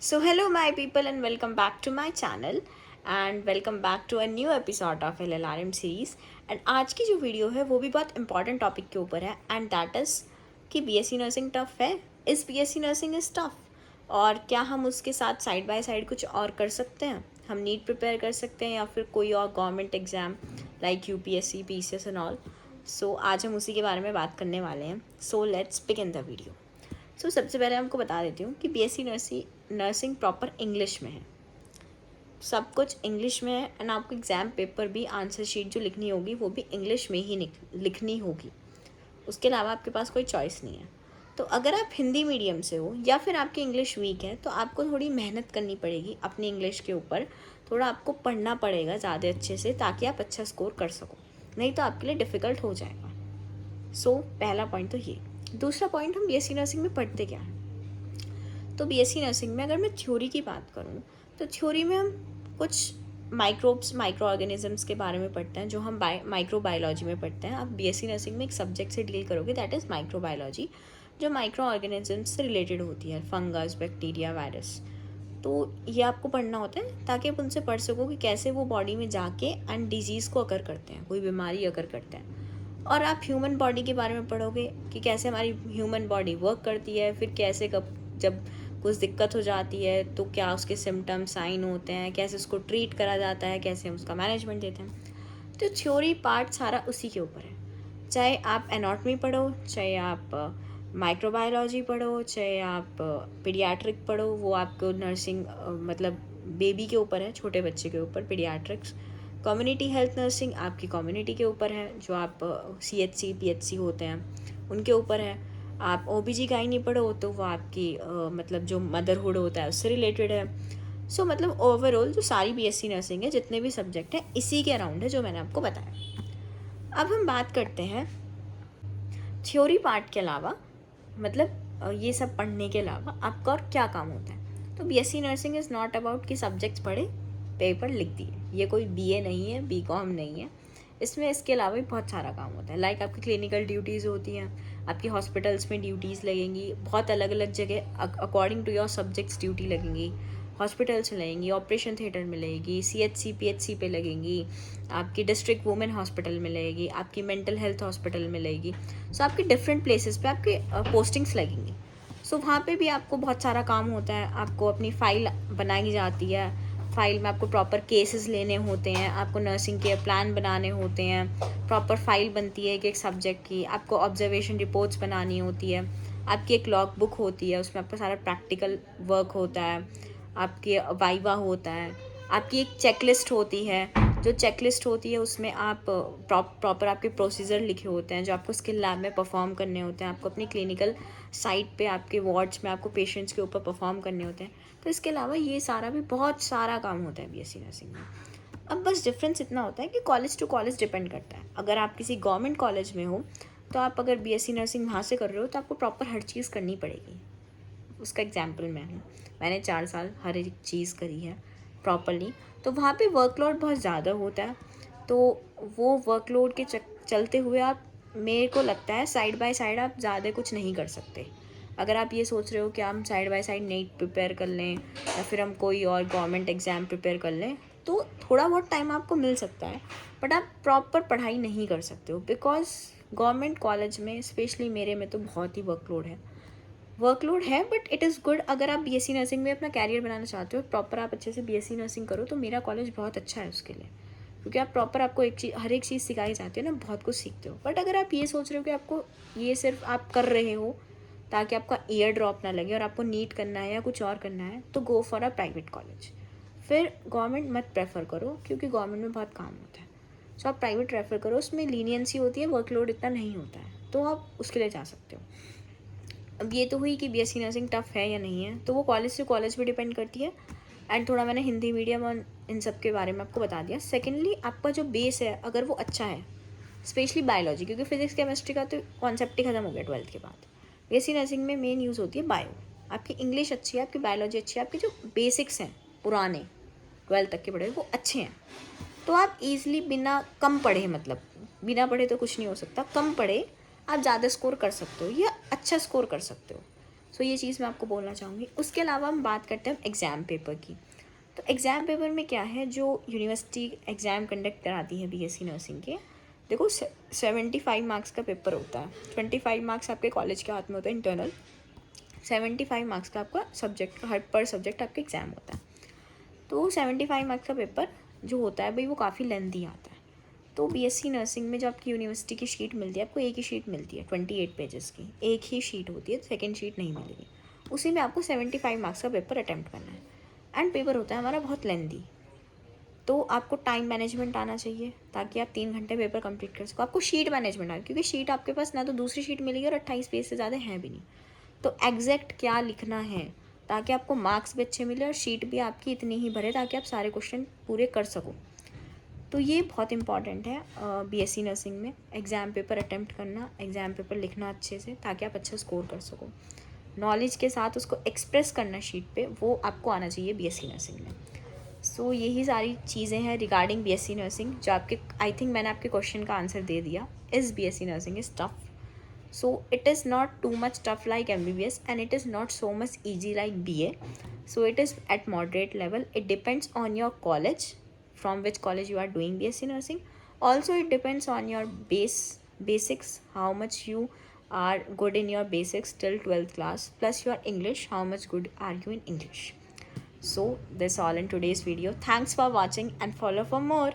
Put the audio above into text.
So, hello, my people, and welcome back to my channel and welcome back to a new episode of LLRM series. And आज की जो video है वो भी बहुत important topic के ऊपर है एंड दैट इज़ कि बीएससी नर्सिंग टफ है. इस बीएससी नर्सिंग इज़ टफ और क्या हम उसके साथ साइड बाय साइड कुछ और कर सकते हैं. हम नीट प्रिपेयर कर सकते हैं या फिर कोई और government exam like UPSC PCS and all. So आज हम उसी के बारे में बात करने वाले हैं. So let's begin the video. सबसे पहले हमको बता देती हूँ कि बीएससी नर्सिंग प्रॉपर इंग्लिश में है. सब कुछ इंग्लिश में है एंड आपको एग्ज़ाम पेपर भी आंसर शीट जो लिखनी होगी वो भी इंग्लिश में ही लिखनी होगी. उसके अलावा आपके पास कोई चॉइस नहीं है. तो अगर आप हिंदी मीडियम से हो या फिर आपकी इंग्लिश वीक है तो आपको थोड़ी मेहनत करनी पड़ेगी अपनी इंग्लिश के ऊपर. थोड़ा आपको पढ़ना पड़ेगा ज़्यादा अच्छे से ताकि आप अच्छा स्कोर कर सको, नहीं तो आपके लिए डिफ़िकल्ट हो जाएगा. पहला पॉइंट तो ये. दूसरा पॉइंट, हम बीएससी नर्सिंग में पढ़ते क्या हैं. तो बीएससी नर्सिंग में अगर मैं थ्योरी की बात करूँ तो थ्योरी में हम कुछ माइक्रो ऑर्गेनिजम्स के बारे में पढ़ते हैं जो हम माइक्रो बायोलॉजी में पढ़ते हैं. आप बीएससी नर्सिंग में एक सब्जेक्ट से डील करोगे दैट इज़ माइक्रो बायोलॉजी, जो माइक्रो ऑर्गेनिजम्स से रिलेटेड होती है, फंगस, बैक्टीरिया, वायरस. तो ये आपको पढ़ना होता है ताकि आप उनसे पढ़ सको कि कैसे वो बॉडी में जाके एंड डिजीज़ को अकर करते हैं, कोई बीमारी अकर करते हैं. और आप ह्यूमन बॉडी के बारे में पढ़ोगे कि कैसे हमारी ह्यूमन बॉडी वर्क करती है, फिर कैसे कब जब कुछ दिक्कत हो जाती है तो क्या उसके सिम्टम साइन होते हैं, कैसे उसको ट्रीट करा जाता है, कैसे हम उसका मैनेजमेंट देते हैं. तो थ्योरी पार्ट सारा उसी के ऊपर है. चाहे आप एनाटॉमी पढ़ो, चाहे आप माइक्रोबायोलॉजी पढ़ो, चाहे आप पीडियाट्रिक पढ़ो, वो आपको नर्सिंग मतलब बेबी के ऊपर है, छोटे बच्चे के ऊपर पीडियाट्रिक्स. कम्युनिटी हेल्थ नर्सिंग आपकी कम्युनिटी के ऊपर है, जो आप सीएचसी पीएचसी होते हैं उनके ऊपर है. आप ओबीजी गायनी पढ़ो तो वो आपकी मतलब जो मदरहुड होता है उससे रिलेटेड है. मतलब ओवरऑल जो सारी बीएससी नर्सिंग है, जितने भी सब्जेक्ट हैं इसी के अराउंड है जो मैंने आपको बताया. अब हम बात करते हैं थ्योरी पार्ट के अलावा, मतलब ये सब पढ़ने के अलावा आपका और क्या काम होता है. तो BSc nursing is not about कि सब्जेक्ट्स पढ़े पेपर लिख दिए. ये कोई बीए नहीं है, बीकॉम नहीं है. इसमें इसके अलावा भी बहुत सारा काम होता है. लाइक आपकी क्लिनिकल ड्यूटीज़ होती हैं, आपकी हॉस्पिटल्स में ड्यूटीज़ लगेंगी, बहुत अलग अलग जगह according to your subjects duty लगेंगी. हॉस्पिटल्स में लगेंगी, ऑपरेशन थिएटर में लगेगी, सीएचसी पीएचसी पे लगेंगी, आपकी डिस्ट्रिक्ट वुमेन हॉस्पिटल में लगेगी, आपकी मेंटल हेल्थ हॉस्पिटल में लगेगी. आपकी डिफरेंट प्लेसेस पे आपके पोस्टिंग्स लगेंगी. वहाँ पे भी आपको बहुत सारा काम होता है. आपको अपनी फ़ाइल बनाई जाती है, फ़ाइल में आपको प्रॉपर केसेस लेने होते हैं, आपको नर्सिंग के प्लान बनाने होते हैं, प्रॉपर फाइल बनती है एक सब्जेक्ट की, आपको ऑब्जर्वेशन रिपोर्ट्स बनानी होती है, आपकी एक लॉग बुक होती है, उसमें आपका सारा प्रैक्टिकल वर्क होता है, आपके वाइवा होता है, आपकी एक चेकलिस्ट होती है. जो चेकलिस्ट होती है उसमें आप प्रॉपर आपके प्रोसीजर लिखे होते हैं जो आपको स्किल लैब में परफॉर्म करने होते हैं, आपको अपनी क्लिनिकल साइट पे आपके वार्ड्स में आपको पेशेंट्स के ऊपर परफॉर्म करने होते हैं. तो इसके अलावा ये सारा भी बहुत सारा काम होता है बीएससी नर्सिंग में. अब बस डिफरेंस इतना होता है कि कॉलेज टू कॉलेज डिपेंड करता है. अगर आप किसी गवर्नमेंट कॉलेज में हो तो आप अगर बीएससी नर्सिंग वहाँ से कर रहे हो तो आपको प्रॉपर हर चीज़ करनी पड़ेगी. उसका एग्जाम्पल मैं हूँ, मैंने 4 साल हर एक चीज़ करी है प्रॉपरली. तो वहाँ पे वर्कलोड बहुत ज़्यादा होता है. तो वो वर्कलोड के चलते हुए आप, मेरे को लगता है साइड बाय साइड आप ज़्यादा कुछ नहीं कर सकते. अगर आप ये सोच रहे हो कि हम side by side NEET prepare कर लें या फिर हम कोई और गवर्नमेंट एग्ज़ाम प्रिपेयर कर लें तो थोड़ा बहुत टाइम आपको मिल सकता है, बट आप प्रॉपर पढ़ाई नहीं कर सकते हो. बिकॉज गवर्नमेंट कॉलेज में, स्पेशली मेरे में, तो बहुत ही वर्कलोड है. But it is good. अगर आप बीएससी नर्सिंग में अपना कैरियर बनाना चाहते हो, प्रॉपर आप अच्छे से बीएससी नर्सिंग करो, तो मेरा कॉलेज बहुत अच्छा है उसके लिए. क्योंकि आप प्रॉपर, आपको हर एक चीज़ सिखाई जाती है ना, बहुत कुछ सीखते हो. बट अगर आप ये सोच रहे हो कि आपको ये सिर्फ आप कर रहे हो ताकि आपका ईयर ड्रॉप ना लगे और आपको नीट करना है या कुछ और करना है, तो go for a private college. फिर गवर्नमेंट मत प्रेफर करो क्योंकि गवर्नमेंट में बहुत काम होता है. आप प्राइवेट रेफर करो, उसमें लीनियंसी होती है, वर्कलोड इतना नहीं होता है, तो आप उसके लिए जा सकते हो. अब ये तो हुई कि बीएससी नर्सिंग टफ़ है या नहीं है, तो वो कॉलेज से कॉलेज पे डिपेंड करती है. एंड थोड़ा मैंने हिंदी मीडियम और इन सब के बारे में आपको बता दिया. सेकेंडली, आपका जो बेस है अगर वो अच्छा है, स्पेशली बायोलॉजी, क्योंकि फिजिक्स केमिस्ट्री का तो कॉन्सेप्ट ही खत्म हो गया 12th के बाद. बीएससी नर्सिंग में मेन यूज़ होती है बायो. आपकी इंग्लिश अच्छी है, आपकी बायोलॉजी अच्छी है, आपके जो बेसिक्स हैं पुराने 12th तक के पढ़े वो अच्छे हैं, तो आप ईज़िली बिना कम पढ़े, मतलब बिना पढ़े तो कुछ नहीं हो सकता, कम पढ़े आप ज़्यादा स्कोर कर सकते हो या अच्छा स्कोर कर सकते हो. सो ये चीज़ मैं आपको बोलना चाहूँगी। उसके अलावा हम बात करते हैं एग्ज़ाम पेपर की। तो एग्ज़ाम पेपर में क्या है, जो यूनिवर्सिटी एग्ज़ाम कंडक्ट कराती है बीएससी नर्सिंग के, देखो 75 मार्क्स का पेपर होता है। 25 मार्क्स आपके कॉलेज के हाथ में होता है इंटरनल, 75 मार्क्स का आपका सब्जेक्ट, हर पर सब्जेक्ट आपका एग्ज़ाम होता है। तो 75 मार्क्स का पेपर जो होता है भाई वो काफ़ी लेंथी आता है। तो बीएससी नर्सिंग में जो आपकी यूनिवर्सिटी की शीट मिलती है, आपको एक ही शीट मिलती है 28 पेजेस की, एक ही शीट होती है, सेकेंड शीट नहीं मिलेगी। उसी में आपको 75 मार्क्स का पेपर अटैम्प्ट करना है एंड पेपर होता है हमारा बहुत लेंथी। तो आपको टाइम मैनेजमेंट आना चाहिए ताकि आप 3 घंटे पेपर कंप्लीट कर सको। आपको शीट मैनेजमेंट आए, क्योंकि शीट आपके पास ना तो दूसरी शीट मिलेगी और 28 पेज से ज़्यादा है भी नहीं। तो एग्जैक्ट क्या लिखना है ताकि आपको मार्क्स भी अच्छे मिले और शीट भी आपकी इतनी ही भरे ताकि आप सारे क्वेश्चन पूरे कर सको। तो ये बहुत इंपॉर्टेंट है बीएससी नर्सिंग में, एग्ज़ाम पेपर अटैम्प्ट करना, एग्ज़ाम पेपर लिखना अच्छे से ताकि आप अच्छा स्कोर कर सको। नॉलेज के साथ उसको एक्सप्रेस करना शीट पे, वो आपको आना चाहिए बीएससी नर्सिंग में। सो यही सारी चीज़ें हैं रिगार्डिंग बीएससी नर्सिंग, जो आपके, आई थिंक मैंने आपके क्वेश्चन का आंसर दे दिया। Is BSc nursing is tough? So it is not too much tough like MBBS and it is not so much easy like BA. So it is at moderate level. It depends on your college, from which college you are doing BSc nursing. Also it depends on your basics, how much you are good in your basics till 12th class, plus your English, how much good are you in English. So that's all in today's video. Thanks for watching and follow for more.